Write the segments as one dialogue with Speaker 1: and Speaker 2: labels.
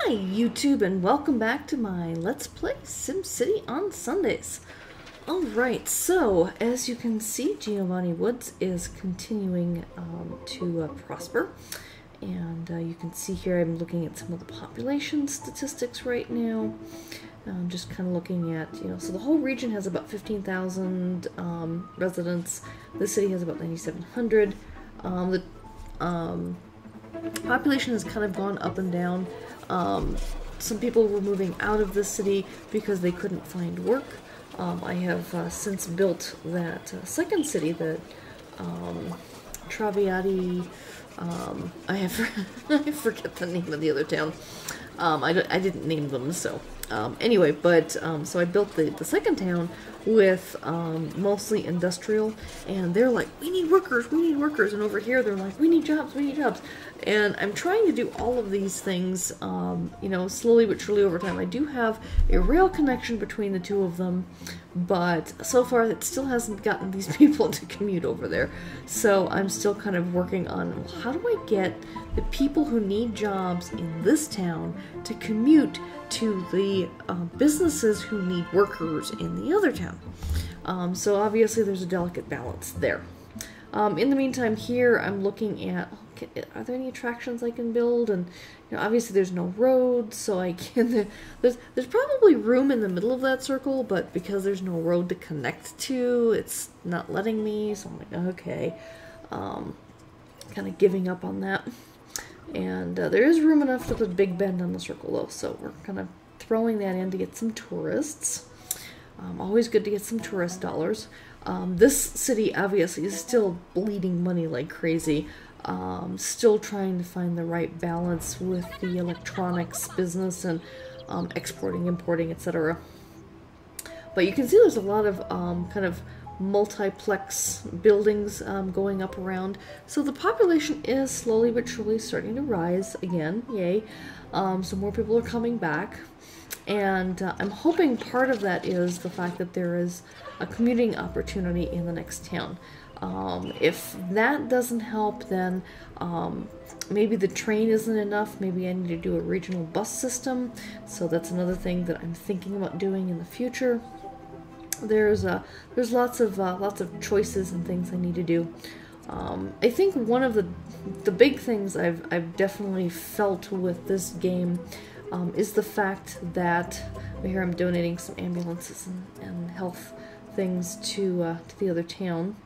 Speaker 1: Hi YouTube, and welcome back to my Let's Play SimCity on Sundays. Alright, so as you can see, Giovanni Woods is continuing to prosper. And you can see here I'm looking at some of the population statistics right now. I'm just kind of looking at, so the whole region has about 15,000 residents. The city has about 9,700. The population has kind of gone up and down. Some people were moving out of the city because they couldn't find work. I have since built that second city, the Traviata. I forget the name of the other town. I didn't name them, so anyway. But so I built the second town with mostly industrial, and they're like, we need workers, and over here they're like, we need jobs. And I'm trying to do all of these things, slowly but surely over time. I do have a rail connection between the two of them, but so far it still hasn't gotten these people to commute over there. So I'm still kind of working on, well, how do I get the people who need jobs in this town to commute to the businesses who need workers in the other town. So obviously there's a delicate balance there. In the meantime, here I'm looking at, are there any attractions I can build? And obviously there's no road, so I can. There's probably room in the middle of that circle, but because there's no road to connect to, it's not letting me. So I'm like, okay, kind of giving up on that. And there is room enough to put Big Bend on the circle, though, so we're kind of throwing that in to get some tourists. Always good to get some tourist dollars. This city obviously is still bleeding money like crazy. Still trying to find the right balance with the electronics business and exporting, importing, etc. But you can see there's a lot of kind of multiplex buildings going up around. So the population is slowly but surely starting to rise again. Yay. So more people are coming back. And I'm hoping part of that is the fact that there is a commuting opportunity in the next town. If that doesn't help, then maybe the train isn't enough. Maybe I need to do a regional bus system. So that's another thing that I'm thinking about doing in the future. There's lots of choices and things I need to do. I think one of the big things I've definitely felt with this game is the fact that here I'm donating some ambulances and health things to the other town.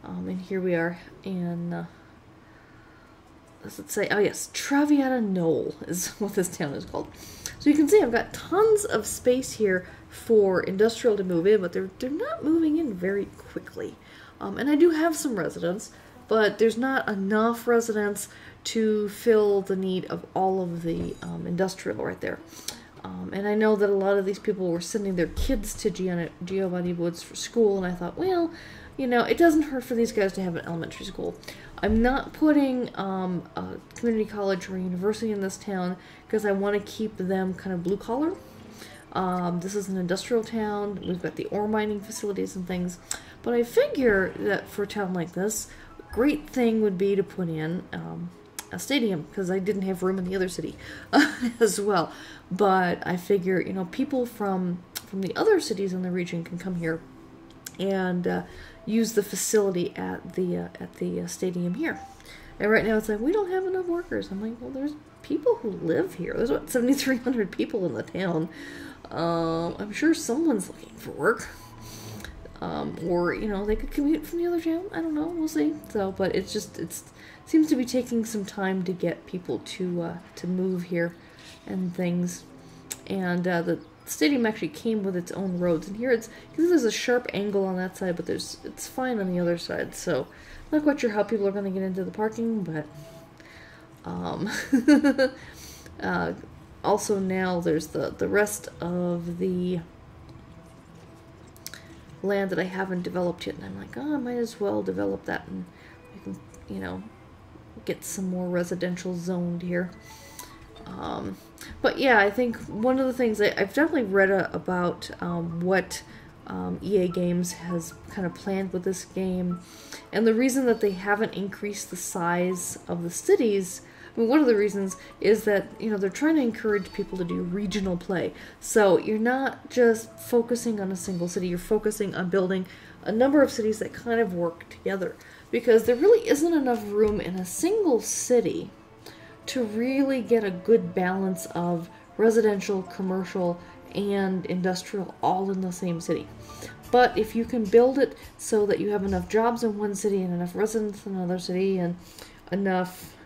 Speaker 1: And here we are in, let's say, oh yes, Traviata Knoll is what this town is called. So you can see I've got tons of space here for industrial to move in, but they're not moving in very quickly. And I do have some residents, but there's not enough residents to fill the need of all of the industrial right there. And I know that a lot of these people were sending their kids to Giovanni Woods for school, and I thought, well, it doesn't hurt for these guys to have an elementary school. I'm not putting a community college or university in this town because I want to keep them kind of blue collar. This is an industrial town. We've got the ore mining facilities and things. But I figure that for a town like this, a great thing would be to put in a stadium, because I didn't have room in the other city as well. But I figure, people from the other cities in the region can come here and use the facility at the stadium here. And right now it's like, we don't have enough workers. I'm like, well, there's people who live here. There's what, 7,300 people in the town. I'm sure someone's looking for work. Or, they could commute from the other town. I don't know. We'll see. So, but it seems to be taking some time to get people to move here and things. And the stadium actually came with its own roads. And here there's a sharp angle on that side, but it's fine on the other side. So, not quite sure how people are going to get into the parking, but also now there's the rest of the land that I haven't developed yet, and I'm like, oh, I might as well develop that, and we can, get some more residential zoned here. But yeah, I think one of the things I've definitely read about what EA Games has kind of planned with this game, and the reason that they haven't increased the size of the cities I mean, one of the reasons is that, you know, they're trying to encourage people to do regional play. So you're not just focusing on a single city, you're focusing on building a number of cities that kind of work together. Because there really isn't enough room in a single city to really get a good balance of residential, commercial, and industrial all in the same city. But if you can build it so that you have enough jobs in one city and enough residents in another city and enough,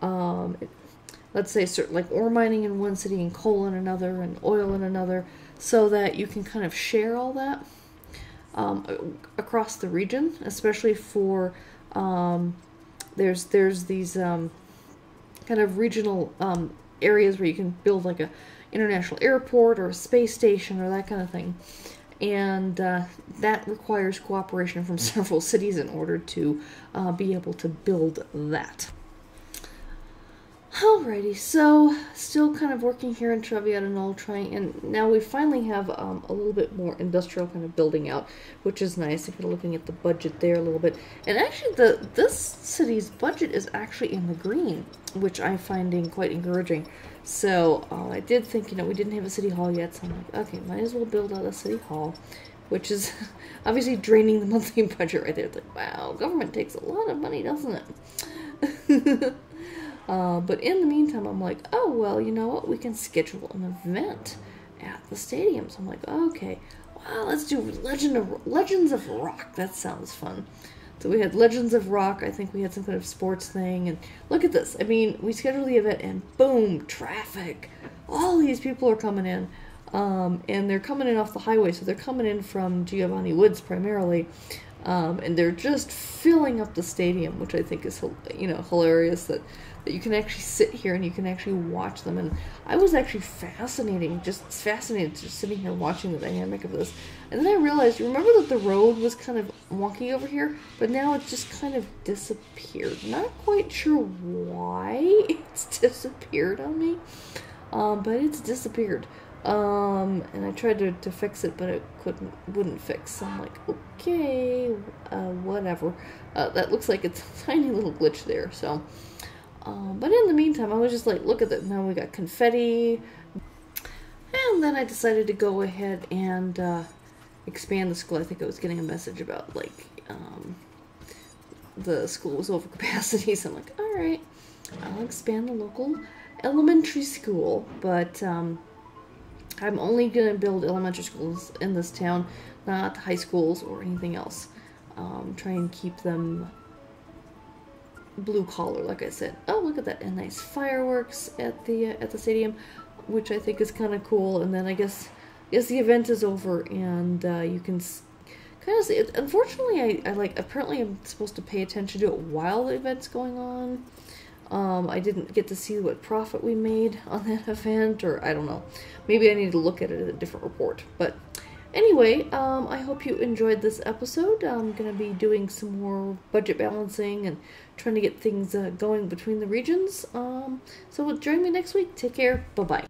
Speaker 1: let's say, certain, like ore mining in one city and coal in another and oil in another, so that you can kind of share all that across the region, especially for there's these kind of regional areas where you can build like a international airport or a space station or that kind of thing. And that requires cooperation from several cities in order to be able to build that. Alrighty, so still kind of working here in Traviata Knoll, and now we finally have a little bit more industrial kind of building out, which is nice. If you're looking at the budget there a little bit, and actually this city's budget is actually in the green, which I'm finding quite encouraging. So I did think, you know, we didn't have a city hall yet, so I'm like, okay, might as well build out a city hall, which is obviously draining the monthly budget right there. It's like, wow, government takes a lot of money, doesn't it? But in the meantime, I'm like, oh, well, you know what? We can schedule an event at the stadium. So I'm like, okay, wow, let's do Legends of Rock. That sounds fun. So we had Legends of Rock. I think we had some kind of sports thing. And look at this. I mean, we scheduled the event and boom, traffic. All these people are coming in. And they're coming in off the highway. So they're coming in from Giovanni Woods primarily. And they're just filling up the stadium, which I think is, you know, hilarious that you can actually sit here and you can actually watch them. And I was actually fascinated just sitting here watching the dynamic of this. And then I realized, remember that the road was kind of wonky over here, but now it's just kind of disappeared. Not quite sure why it's disappeared on me, but it's disappeared. And I tried to fix it, but it wouldn't fix. So I'm like, okay, whatever. That looks like it's a tiny little glitch there. So, but in the meantime, I was just like, look at that. Now we got confetti. And then I decided to go ahead and expand the school. I think I was getting a message about like the school was over capacity. So I'm like, all right, I'll expand the local elementary school, but I'm only going to build elementary schools in this town, not high schools or anything else. Try and keep them blue collar, like I said. Oh, look at that. And nice fireworks at the stadium, which I think is kind of cool. And then I guess the event is over and you can kind of see it. Unfortunately, I like, apparently I'm supposed to pay attention to it while the event's going on. I didn't get to see what profit we made on that event, or I don't know. Maybe I need to look at it at a different report. But anyway, I hope you enjoyed this episode. I'm going to be doing some more budget balancing and trying to get things going between the regions. So join me next week. Take care. Bye-bye.